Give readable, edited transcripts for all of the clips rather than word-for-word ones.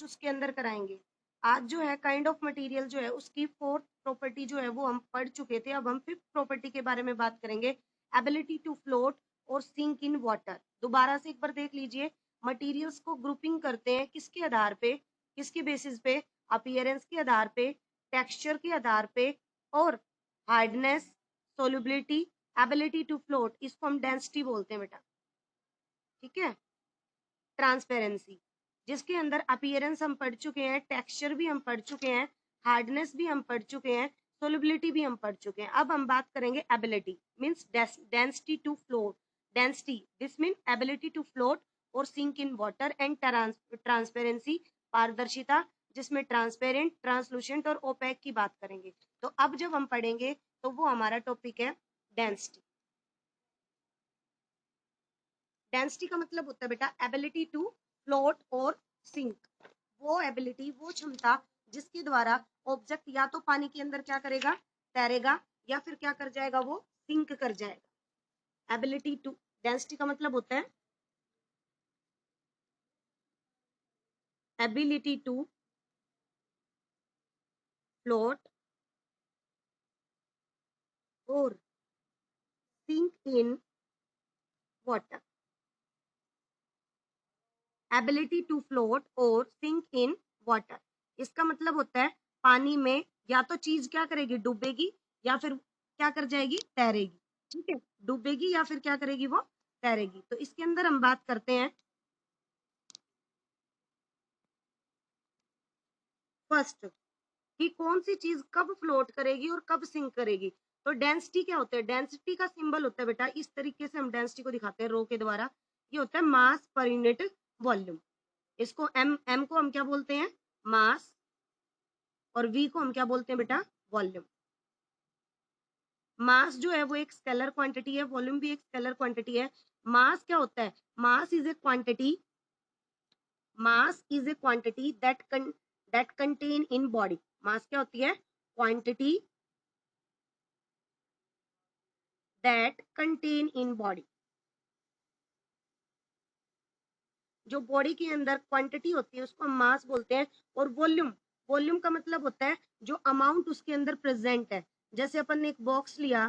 उसके अंदर कराएंगे। आज जो है काइंड ऑफ मटेरियल जो है उसकी 4th प्रॉपर्टी जो है वो हम पढ़ चुके थे। अब हम 5th प्रॉपर्टी के बारे में बात करेंगे, एबिलिटी टू फ्लोट और सिंक इन वाटर। दोबारा से एक बार देख लीजिए, मटेरियल्स को ग्रुपिंग करते हैं किसके आधार पे, किसके बेसिस पे, अपीयरेंस के आधार पे, टेक्सचर के आधार पे और hardness, solubility, ability to float, इसको हम डेंसिटी बोलते हैं बेटा, ठीक है। ट्रांसपेरेंसी, जिसके अंदर अपीयरेंस हम पढ़ चुके हैं, टेक्सचर भी हम पढ़ चुके हैं, हार्डनेस भी हम पढ़ चुके हैं, सोल्युबिलिटी भी हम पढ़ चुके हैं। अब हम बात करेंगे ability, means density to float. Density, this mean ability to float और sink in water. And transparency, पारदर्शिता, जिसमें ट्रांसपेरेंट, ट्रांसलूसेंट और ओपेक की बात करेंगे। तो अब जब हम पढ़ेंगे तो वो हमारा टॉपिक है डेंसिटी। डेंसिटी का मतलब होता है बेटा एबिलिटी टू फ्लोट और सिंक। वो एबिलिटी, वो क्षमता जिसके द्वारा ऑब्जेक्ट या तो पानी के अंदर क्या करेगा, तैरेगा, या फिर क्या कर जाएगा, वो सिंक कर जाएगा। एबिलिटी टू, डेंसिटी का मतलब होता है एबिलिटी टू फ्लोट और sink in water. Ability to float और सिंक इन वाटर, इसका मतलब होता है पानी में या तो चीज क्या करेगी, डूबेगी, या फिर क्या कर जाएगी, तैरेगी, ठीक है। डूबेगी या फिर क्या करेगी, वो तैरेगी। तो इसके अंदर हम बात करते हैं फर्स्ट कि कौन सी चीज कब फ्लोट करेगी और कब सिंक करेगी। तो डेंसिटी क्या होता है, डेंसिटी का सिंबल होता है बेटा, इस तरीके से हम डेंसिटी को दिखाते हैं रो के द्वारा। ये होता है मास पर यूनिट वॉल्यूम। इसको एम को हम क्या बोलते हैं, मास, और वी को हम क्या बोलते हैं बेटा, वॉल्यूम। मास जो है वो एक स्केलर क्वांटिटी है, वॉल्यूम भी एक स्केलर क्वांटिटी है। मास क्या होता है, mass is a quantity, mass is a quantity that contain in body. Mass क्या होती है, quantity that contain in body. जो बॉडी के अंदर क्वांटिटी होती है उसको हम मास बोलते हैं। और वॉल्यूम, वॉल्यूम का मतलब होता है जो अमाउंट उसके अंदर प्रेजेंट है। जैसे अपन ने एक बॉक्स लिया,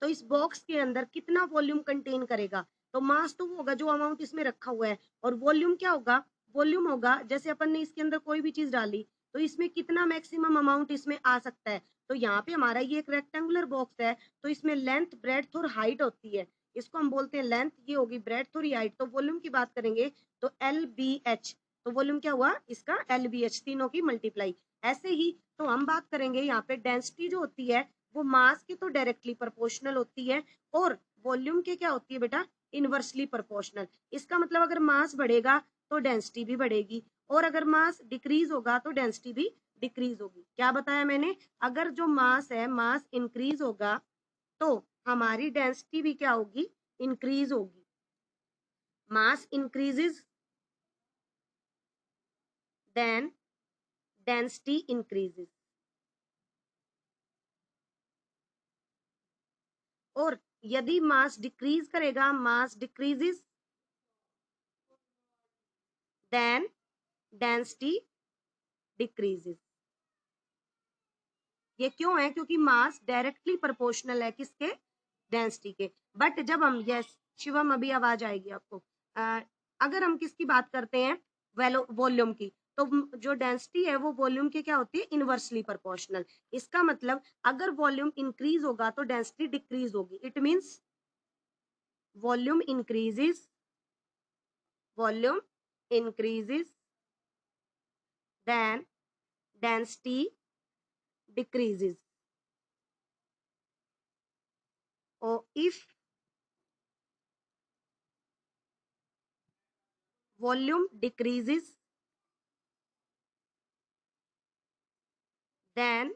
तो इस बॉक्स के अंदर कितना वॉल्यूम कंटेन करेगा, तो मास तो वो होगा जो अमाउंट इसमें रखा हुआ है। और वॉल्यूम क्या होगा, वॉल्यूम होगा जैसे अपन ने इसके अंदर कोई भी चीज डाली तो इसमें कितना मैक्सिमम अमाउंट इसमें आ सकता है। तो यहाँ पे हमारा ये एक रेक्टेंगुलर बॉक्स है, तो इसमें लेंथ, ब्रेड्थ और हाइट होती है। इसको हम बोलते हैं लेंथ, ये होगी ब्रेड्थ और हाइट। तो वॉल्यूम की बात करेंगे तो LBH, तो वॉल्यूम क्या हुआ इसका, LBH, तीनों की मल्टीप्लाई। ऐसे ही तो हम बात करेंगे यहाँ पे डेंसिटी जो होती है वो मास के तो डायरेक्टली प्रोपोर्शनल होती है, और वॉल्यूम के क्या होती है बेटा, इनवर्सली प्रोपोर्शनल। इसका मतलब अगर मास बढ़ेगा तो डेंसिटी भी बढ़ेगी, और अगर मास डिक्रीज होगा तो डेंसिटी भी डिक्रीज होगी। क्या बताया मैंने, अगर जो मास है, मास इंक्रीज होगा तो हमारी डेंसिटी भी क्या होगी, इंक्रीज होगी। मास इंक्रीजेस देन डेंसिटी इंक्रीजेस। और यदि मास डिक्रीज करेगा, मास डिक्रीजेस, देन डेंसिटी डिक्रीजेस। ये क्यों है, क्योंकि मास डायरेक्टली प्रोपोर्शनल है किसके, डेंसिटी के। बट जब हम, यस शिवम अभी आवाज आएगी आपको, अगर हम किसकी बात करते हैं, वॉल्यूम की, तो जो डेंसिटी है वो वॉल्यूम के क्या होती है, इनवर्सली प्रोपोर्शनल। इसका मतलब अगर वॉल्यूम इंक्रीज होगा तो डेंसिटी डिक्रीज होगी। It means volume increases, volume increases then density decreases, or if volume decreases then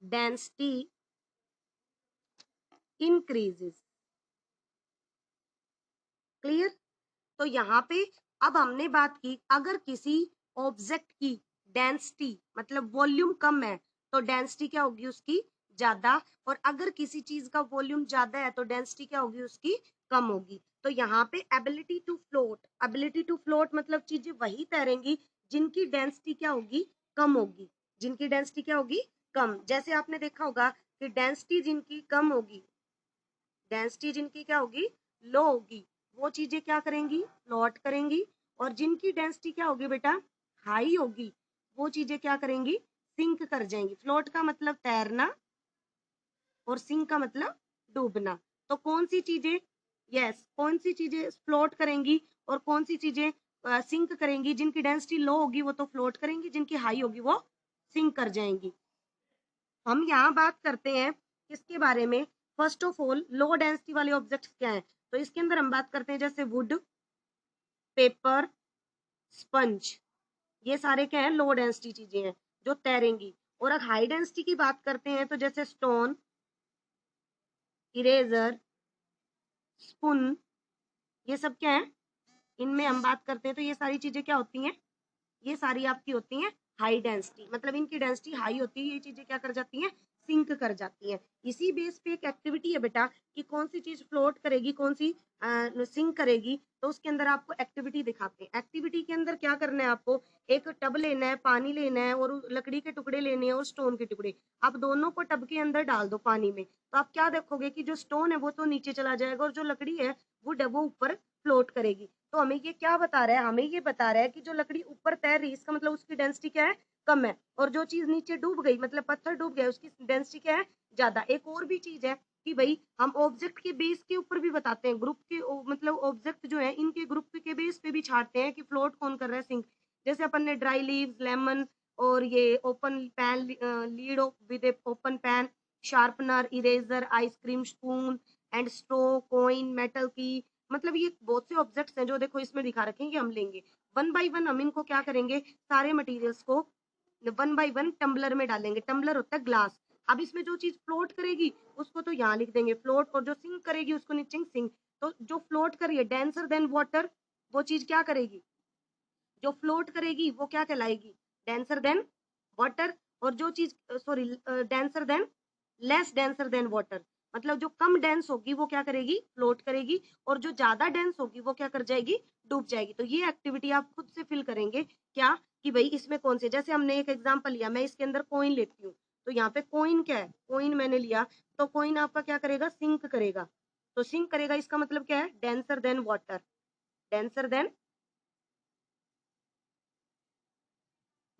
density increases। Clear. तो यहाँ पे अब हमने बात की, अगर किसी ऑब्जेक्ट की डेंसिटी मतलब वॉल्यूम कम है तो डेंसिटी क्या होगी उसकी ज्यादा, और अगर किसी चीज का वॉल्यूम ज्यादा है तो डेंसिटी क्या होगी उसकी कम होगी। तो यहाँ पे एबिलिटी टू फ्लोट मतलब चीजें वही तैरेंगी जिनकी डेंसिटी क्या होगी कम होगी, जिनकी डेंसिटी क्या होगी कम। जैसे आपने देखा होगा कि डेंसिटी जिनकी कम होगी, डेंसिटी जिनकी क्या होगी लो होगी, वो चीजें क्या करेंगी फ्लोट करेंगी, और जिनकी डेंसिटी क्या होगी बेटा हाई होगी, वो चीजें क्या करेंगी सिंक कर जाएंगी। फ्लोट का मतलब तैरना और सिंक का मतलब डूबना। तो कौन सी चीजें कौन सी चीजें फ्लोट करेंगी और कौन सी चीजें सिंक करेंगी? जिनकी डेंसिटी लो होगी वो तो फ्लोट करेंगी, जिनकी हाई होगी वो सिंक कर जाएंगी। हम यहाँ बात करते हैं किसके बारे में? First of all low density वाले ऑब्जेक्ट्स क्या हैं? तो इसके अंदर हम बात करते हैं जैसे वुड, पेपर, स्पंज, ये सारे क्या है लो डेंसिटी चीजें हैं जो तैरेंगी। और अगर हाई डेंसिटी की बात करते हैं तो जैसे स्टोन, इरेजर, स्पून, ये सब क्या है इनमें हम बात करते हैं तो ये सारी चीजें क्या होती हैं, ये सारी आपकी होती हैं हाई डेंसिटी, मतलब इनकी डेंसिटी हाई होती है, ये चीजें क्या कर जाती हैं सिंक कर जाती हैं। इसी बेस पे एक एक्टिविटी है बेटा कि कौन सी चीज फ्लोट करेगी कौन सी सिंक करेगी, तो उसके अंदर आपको एक्टिविटी दिखाते हैं। एक्टिविटी के अंदर क्या करना है आपको, एक टब लेना है, पानी लेना है और लकड़ी के टुकड़े लेने हैं और स्टोन के टुकड़े, आप दोनों को टब के अंदर डाल दो पानी में, तो आप क्या देखोगे कि जो स्टोन है वो तो नीचे चला जाएगा और जो लकड़ी है वो ऊपर फ्लोट करेगी। तो हमें ये क्या बता रहा है, हमें ये बता रहा है कि जो लकड़ी ऊपर तैर रही है इसका मतलब उसकी डेंसिटी क्या है कम है, और जो चीज नीचे डूब गई मतलब पत्थर डूब गया उसकी डेंसिटी क्या है ज्यादा। एक और भी चीज है कि भाई हम ऑब्जेक्ट के बेस के ऊपर भी बताते हैं, ग्रुप के मतलब ऑब्जेक्ट जो है इनके ग्रुप के बेस पे भी छाटते हैं कि फ्लोट कौन कर रहा है सिंक। जैसे अपन ने ड्राई लीव्स, लेमन, और ये open pen, lid with open pen, sharpener, eraser, ice cream spoon and straw, coin, metal की, मतलब ये बहुत से ऑब्जेक्ट्स हैं जो देखो इसमें दिखा रखे हैं कि हम लेंगे वन बाय वन, हम इनको क्या करेंगे सारे मटेरियल्स को वन बाय वन टम्बलर में डालेंगे। टम्बलर होता है ग्लास। अब इसमें जो चीज फ्लोट करेगी उसको तो यहाँ लिख देंगे फ्लोट, और जो सिंक करेगी उसको नीचे सिंक। तो जो फ्लोट करिए डेंसर देन वाटर, वो चीज क्या करेगी जो फ्लोट करेगी वो क्या कहलाएगी डेंसर देन वाटर, और जो चीज sorry denser than less denser then water, मतलब जो कम डेंस होगी वो क्या करेगी फ्लोट करेगी, और जो ज्यादा डेंस होगी वो क्या कर जाएगी डूब जाएगी। तो ये एक्टिविटी आप खुद से फिल करेंगे क्या कि भाई इसमें कौन से, जैसे हमने एक एग्जांपल लिया, मैं इसके अंदर कॉइन लेती हूँ, तो यहाँ पे कॉइन क्या है, कॉइन मैंने लिया, तो कॉइन आपका क्या करेगा सिंक करेगा। तो सिंक करेगा इसका मतलब क्या है denser then water, denser then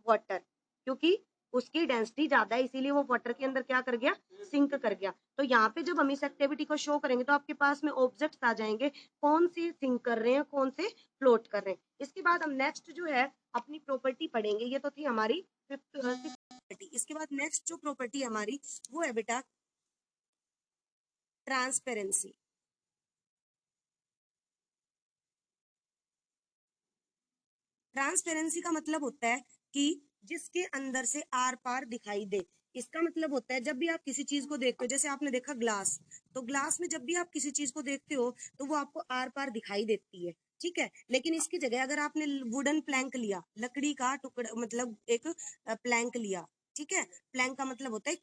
water, क्योंकि उसकी डेंसिटी ज्यादा है इसीलिए वो वाटर के अंदर क्या कर गया सिंक कर गया। तो यहाँ पे जब हम इस एक्टिविटी को शो करेंगे तो आपके पास में ऑब्जेक्ट्स आ जाएंगे कौन से सिंक कर रहे हैं कौन से फ्लोट कर रहे हैं। इसके बाद हम नेक्स्ट जो है अपनी प्रॉपर्टी पढ़ेंगे, ये तो थी हमारी फिफ्थ प्रॉपर्टी। इसके बाद नेक्स्ट जो प्रॉपर्टी हमारी वो है बेटा ट्रांसपेरेंसी। ट्रांसपेरेंसी का मतलब होता है कि जिसके अंदर से आर पार दिखाई दे। इसका मतलब होता है जब भी आप किसी चीज को देखते हो, जैसे आपने देखा ग्लास, तो ग्लास में जब भी आप किसी चीज को देखते हो तो वो आपको आर पार दिखाई देती है, ठीक है। लेकिन इसकी जगह अगर आपने वुडन प्लैंक लिया, लकड़ी का टुकड़ा मतलब एक प्लैंक लिया, ठीक है, प्लैंक का मतलब होता है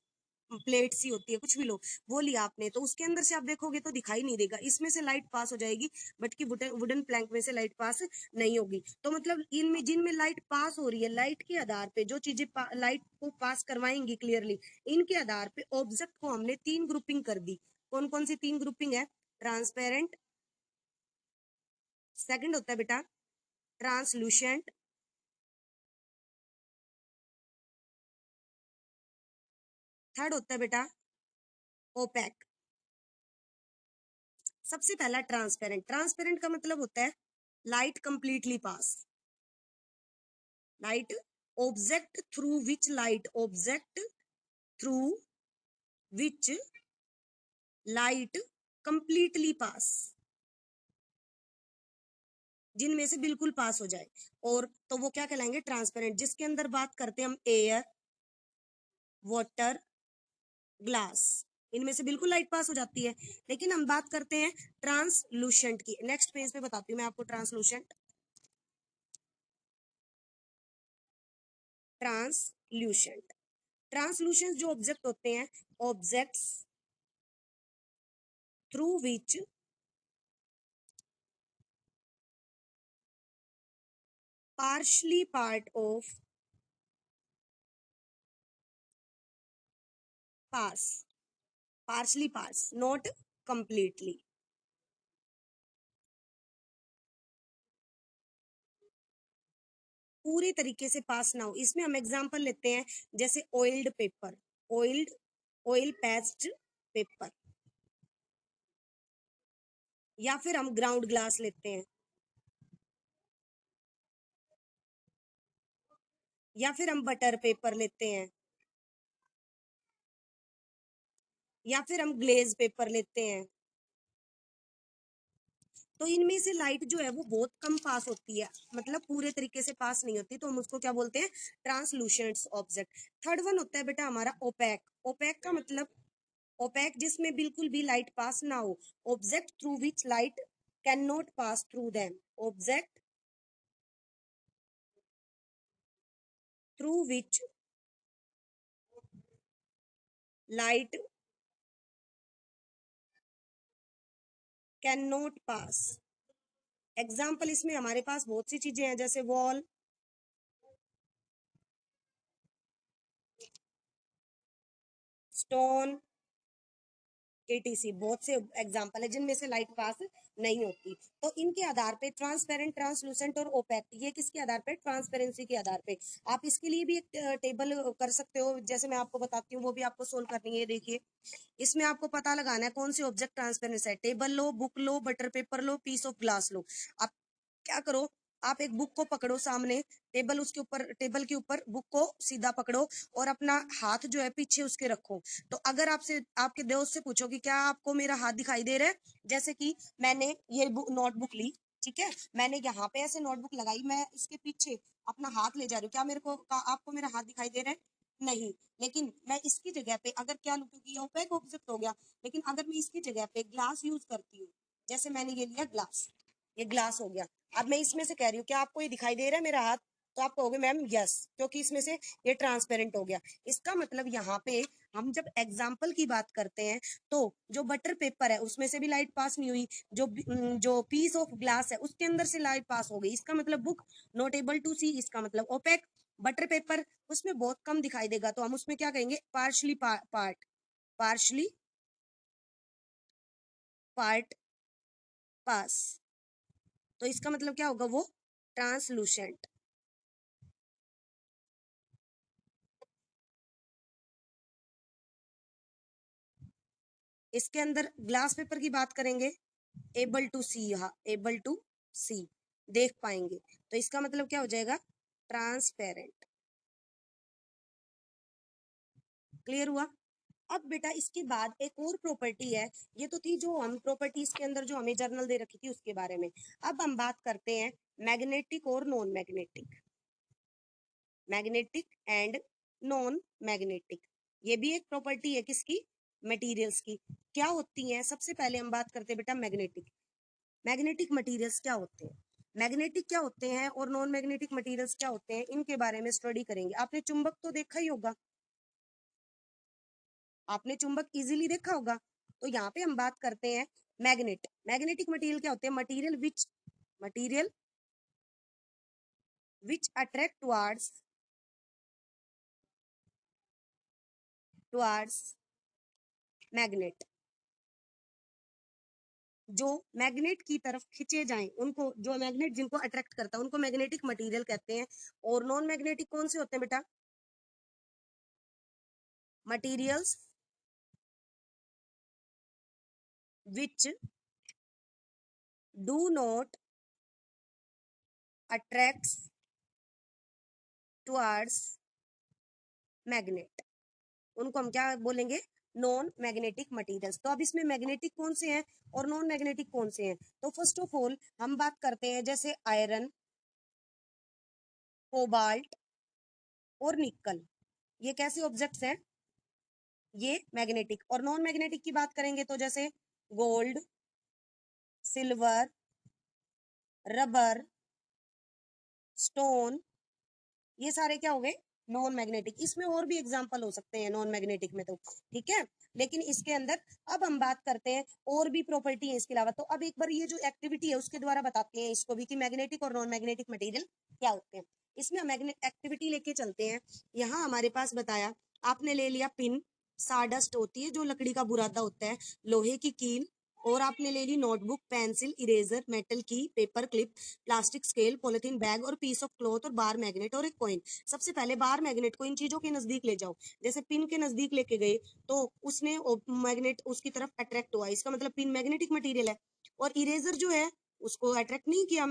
प्लेट सी होती है कुछ भी लो, वो लिया आपने, तो उसके अंदर से आप देखोगे तो दिखाई नहीं देगा, इसमें से लाइट पास हो जाएगी बट की वुडन प्लैंक में से लाइट पास नहीं होगी। तो मतलब इनमें जिनमें लाइट पास हो रही है, लाइट के आधार पे जो चीजें लाइट को पास करवाएंगी क्लियरली, इनके आधार पे ऑब्जेक्ट को हमने तीन ग्रुपिंग कर दी। कौन कौन सी तीन ग्रुपिंग है? ट्रांसपेरेंट, सेकंड होता है बेटा ट्रांसलूसेंट, थर्ड होता है बेटा ओपैक। सबसे पहला ट्रांसपेरेंट। ट्रांसपेरेंट का मतलब होता है light completely pass, light object through which light, object through which light completely pass, जिनमें से बिल्कुल पास हो जाए, और तो वो क्या कहलाएंगे ट्रांसपेरेंट। जिसके अंदर बात करते हैं हम एयर, वाटर, ग्लास, इनमें से बिल्कुल लाइट पास हो जाती है। लेकिन हम बात करते हैं ट्रांसलूसेंट की, नेक्स्ट पेज पे बताती हूँ मैं आपको ट्रांसलूसेंट। ट्रांसल्यूसेंट ट्रांसलूसेंट जो ऑब्जेक्ट होते हैं, objects through which partially part of pass, partially pass, not completely. पूरे तरीके से पास ना हो। इसमें हम एग्जांपल लेते हैं जैसे oiled paper, oil paste paper, या फिर हम ग्राउंड ग्लास लेते हैं, या फिर हम बटर पेपर लेते हैं, या फिर हम ग्लेज पेपर लेते हैं। तो इनमें से लाइट जो है वो बहुत कम पास होती है, मतलब पूरे तरीके से पास नहीं होती, तो हम उसको क्या बोलते हैं, ट्रांसलूसेंट ऑब्जेक्ट। थर्ड वन होता है बेटा हमारा ओपैक। ओपैक का मतलब ओपैक जिसमें बिल्कुल भी लाइट पास ना हो, object through which light can not pass through them, object through which light can not pass. Example इसमें हमारे पास बहुत सी चीजें हैं, जैसे वॉल, स्टोन, केटीसी, बहुत से एग्जाम्पल है जिनमें से लाइट पास नहीं होती। तो इनके आधार पे ट्रांसपेरेंट, ट्रांसलूसेंट और ओपैक, ये किसके आधार पे, ट्रांसपेरेंसी के आधार पे। आप इसके लिए भी एक टेबल कर सकते हो, जैसे मैं आपको बताती हूँ, वो भी आपको सोल्व करनी है। देखिए इसमें आपको पता लगाना है कौन सी ऑब्जेक्ट ट्रांसपेरेंट है। टेबल लो, बुक लो, बटर पेपर लो, पीस ऑफ ग्लास लो। आप क्या करो, आप एक बुक को पकड़ो सामने, टेबल उसके ऊपर, टेबल के ऊपर बुक को सीधा पकड़ो और अपना हाथ जो है पीछे उसके रखो। तो अगर आपसे, आपके दोस्त से पूछो कि क्या आपको मेरा हाथ दिखाई दे रहा है, जैसे कि मैंने ये नोटबुक ली, ठीक है, मैंने यहाँ पे ऐसे नोटबुक लगाई, मैं इसके पीछे अपना हाथ ले जा रही हूँ, क्या मेरे को, आपको मेरा हाथ दिखाई दे रहा है, नहीं। लेकिन मैं इसकी जगह पे अगर क्या लूँ, क्योंकि ये ओपेक ऑब्जेक्ट हो गया, लेकिन अगर मैं इसकी जगह पे ग्लास यूज करती हूँ, जैसे मैंने ये लिया ग्लास, ये ग्लास हो गया, अब मैं इसमें से कह रही हूँ क्या आपको ये दिखाई दे रहा है मेरा हाथ, तो आप कहोगे मैम यस, क्योंकि इसमें से ये ट्रांसपेरेंट हो गया। इसका मतलब यहाँ पे हम जब एग्जाम्पल की बात करते हैं, तो जो बटर पेपर है उसमें से भी लाइट पास नहीं हुई, जो पीस ऑफ ग्लास है उसके अंदर से लाइट पास हो गई, इसका मतलब बुक नॉट एबल टू सी, इसका मतलब ओपेक। बटर पेपर उसमें बहुत कम दिखाई देगा, तो हम उसमें क्या कहेंगे, पार्शली पार्ट, पार्शली पार्ट पास। तो इसका मतलब क्या होगा, वो ट्रांसलूसेंट। इसके अंदर ग्लास पेपर की बात करेंगे, एबल टू सी, यहाँ एबल टू सी, देख पाएंगे, तो इसका मतलब क्या हो जाएगा, ट्रांसपेरेंट। क्लियर हुआ। अब बेटा इसके बाद एक और प्रॉपर्टी है, ये तो थी जो हम प्रॉपर्टीज के अंदर जो हमें जर्नल दे रखी थी उसके बारे में। अब हम बात करते हैं मैग्नेटिक और non magnetic, magnetic and non magnetic. ये भी एक प्रॉपर्टी है किसकी, मटेरियल्स की। क्या होती हैं, सबसे पहले हम बात करते हैं बेटा मैग्नेटिक। मैग्नेटिक मटेरियल्स क्या होते हैं, मैग्नेटिक क्या होते हैं और नॉन मैग्नेटिक मटेरियल्स क्या होते हैं, इनके बारे में स्टडी करेंगे। आपने चुंबक तो देखा ही होगा, आपने चुंबक इजीली देखा होगा। तो यहाँ पे हम बात करते हैं मैग्नेट। मैग्नेटिक मटेरियल क्या होते हैं, material which attract towards magnet, जो मैग्नेट की तरफ खींचे जाएं, उनको, जो मैग्नेट जिनको अट्रैक्ट करता है उनको मैग्नेटिक मटेरियल कहते हैं। और नॉन मैग्नेटिक कौन से होते हैं बेटा, materials which do not attract towards magnet, उनको हम क्या बोलेंगे, नॉन मैग्नेटिक मटेरियल्स। तो अब इसमें मैग्नेटिक कौन से हैं और नॉन मैग्नेटिक कौन से हैं, तो फर्स्ट ऑफ ऑल हम बात करते हैं जैसे आयरन, कोबाल्ट और निकल, ये कैसे ऑब्जेक्ट्स हैं, ये मैग्नेटिक। और नॉन मैग्नेटिक की बात करेंगे तो जैसे गोल्ड, सिल्वर, रबर, स्टोन, ये सारे क्या हो गए, नॉन मैग्नेटिक, इसमें और भी एग्जांपल हो सकते हैं नॉन मैग्नेटिक में तो, ठीक है। लेकिन इसके अंदर अब हम बात करते हैं और भी प्रॉपर्टी है इसके अलावा। तो अब एक बार ये जो एक्टिविटी है उसके द्वारा बताते हैं इसको भी कि मैग्नेटिक और नॉन मैग्नेटिक मटेरियल क्या होते हैं। इसमें हम एक्टिविटी लेके चलते हैं। यहाँ हमारे पास बताया, आपने ले लिया पिन, साडस्ट होती है जो लकड़ी का बुरादा होता है, लोहे की कील, और आपने ले ली नोटबुक, पेंसिल, इरेजर, मेटल की, paper clip, plastic scale, polythene bag और पीस ऑफ क्लॉथ और बार मैग्नेट और एक कॉइन। सबसे पहले बार मैग्नेट को इन चीजों के नजदीक ले जाओ। जैसे पिन के नजदीक लेके गए तो उसने मैग्नेट उसकी तरफ अट्रैक्ट हुआ, इसका मतलब पिन मैग्नेटिक मटेरियल है। और इरेजर जो है उसको अट्रैक्ट नहीं किया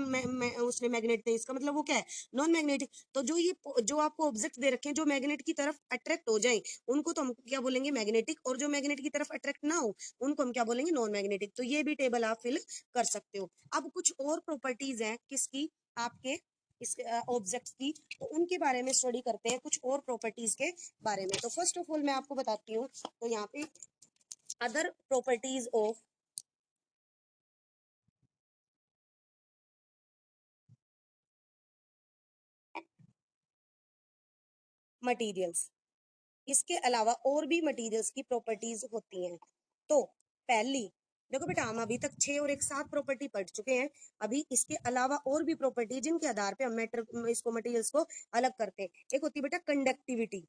उसने मैग्नेट ने, इसका मतलब वो क्या है, नॉन मैग्नेटिक। तो जो आपको ऑब्जेक्ट दे रखे हैं जो मैग्नेट की तरफ अट्रैक्ट हो जाए उनको तो हम क्या बोलेंगे, मैग्नेटिक, और जो मैग्नेट की तरफ अट्रैक्ट ना हो उनको हम क्या बोलेंगे, नॉन मैग्नेटिक। तो ये भी टेबल आप फिल कर सकते हो। अब कुछ और प्रॉपर्टीज हैं किसकी, आपके इस ऑब्जेक्ट्स की, तो उनके बारे में स्टडी करते हैं, कुछ और प्रॉपर्टीज के बारे में। तो फर्स्ट ऑफ ऑल मैं आपको बताती हूँ, तो यहाँ पे अदर प्रॉपर्टीज ऑफ मटेरियल्स, इसके अलावा और भी मटेरियल्स की प्रॉपर्टीज होती हैं। तो पहली, देखो बेटा हम अभी तक 6 और एक 7 प्रॉपर्टी पढ़ चुके हैं। अभी इसके अलावा और भी प्रॉपर्टी जिनके आधार पे हम इसको मटेरियल्स को अलग करते हैं। एक होती है बेटा कंडक्टिविटी,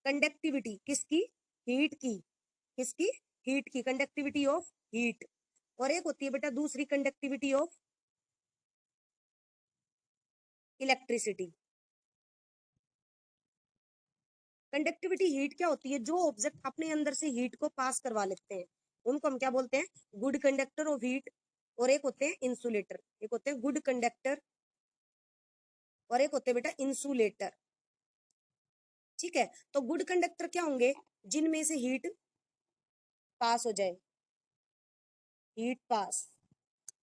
कंडक्टिविटी किसकी, हीट की, किसकी, हीट की, कंडक्टिविटी ऑफ हीट। और एक होती है बेटा दूसरी conductivity of electricity. Conductivity heat क्या होती है, जो ऑब्जेक्ट अपने अंदर से हीट को पास करवा लेते हैं उनको हम क्या बोलते हैं, गुड कंडक्टर ऑफ हीट। और एक होते हैं इंसुलेटर, एक होते हैं गुड कंडक्टर और एक होते हैं बेटा इंसुलेटर, ठीक है। तो गुड कंडक्टर क्या होंगे, जिनमें से हीट पास हो जाए, हीट पास।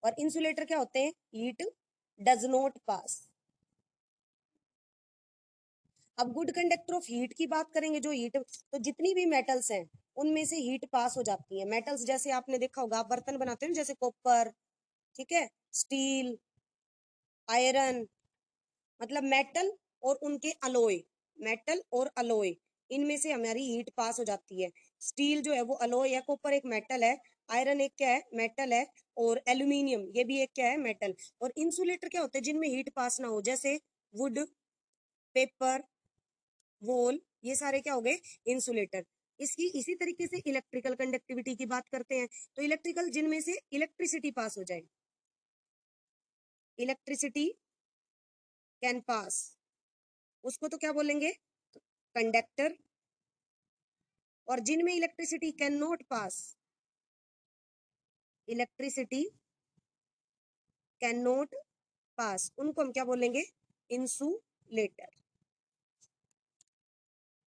और इंसुलेटर क्या होते हैं, हीट डज नॉट पास। अब गुड कंडक्टर ऑफ हीट की बात करेंगे, जो हीट, तो जितनी भी मेटल्स हैं उनमें से हीट पास हो जाती है। मेटल्स जैसे आपने देखा होगा, आप बर्तन बनाते हो जैसे कॉपर, ठीक है, स्टील, आयरन, मतलब मेटल और उनके अलोय, मेटल और अलोय, इनमें से हमारी हीट पास हो जाती है। स्टील जो है वो अलोय है, कॉपर एक मेटल है, आयरन एक क्या है, मेटल है, और एल्यूमिनियम ये भी एक क्या है, मेटल। और इंसुलेटर क्या होते हैं, जिनमें हीट पास ना हो, जैसे वुड, पेपर, वॉल, ये सारे क्या हो गए, इंसुलेटर। इसकी इसी तरीके से इलेक्ट्रिकल कंडक्टिविटी की बात करते हैं, तो इलेक्ट्रिकल जिनमें से इलेक्ट्रिसिटी पास हो जाए, इलेक्ट्रिसिटी कैन पास, उसको तो क्या बोलेंगे, कंडक्टर। और जिनमें electricity can not pass, electricity can not pass, उनको हम क्या बोलेंगे, इंसुलेटर।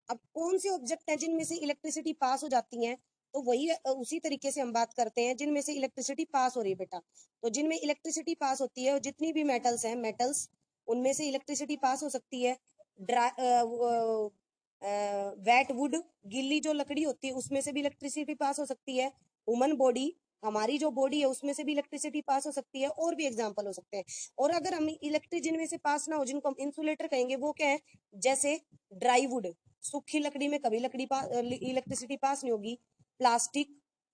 अब कौन से ऑब्जेक्ट हैं जिनमें से इलेक्ट्रिसिटी पास हो जाती है, तो वही उसी तरीके से हम बात करते हैं जिनमें से इलेक्ट्रिसिटी पास हो रही है बेटा। तो जिनमें इलेक्ट्रिसिटी पास होती है, जितनी भी मेटल्स हैं, मेटल्स, उनमें से इलेक्ट्रिसिटी पास हो सकती है। वेट वुड, गीली जो लकड़ी होती है उसमें से भी इलेक्ट्रिसिटी पास हो सकती है। ह्यूमन बॉडी, हमारी जो बॉडी है उसमें से भी इलेक्ट्रिसिटी पास हो सकती है, और भी एग्जांपल हो सकते हैं। और अगर हम इलेक्ट्रिक जिनमें से पास ना हो, जिनको हम इंसुलेटर कहेंगे, वो क्या है, जैसे ड्राई वुड, सूखी लकड़ी में कभी इलेक्ट्रिसिटी पास नहीं होगी। प्लास्टिक,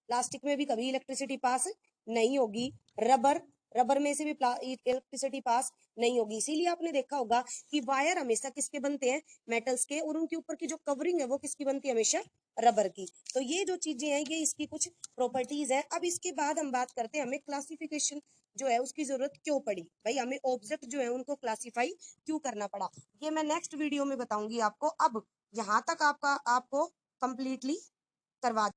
प्लास्टिक में भी कभी इलेक्ट्रिसिटी पास नहीं होगी। रबर, रबर में से भी इलेक्ट्रिसिटी पास नहीं होगी। इसीलिए आपने देखा होगा कि वायर हमेशा किसके बनते हैं, मेटल्स के, और उनके ऊपर की जो कवरिंग है वो किसकी बनती है, हमेशा रबर की। तो ये जो चीजें हैं ये इसकी कुछ प्रॉपर्टीज है। अब इसके बाद हम बात करते हैं, हमें क्लासिफिकेशन जो है उसकी जरूरत क्यों पड़ी, भाई हमें ऑब्जेक्ट जो है उनको क्लासिफाई क्यों करना पड़ा, ये मैं नेक्स्ट वीडियो में बताऊंगी आपको। अब यहाँ तक आपको कंप्लीटली करवा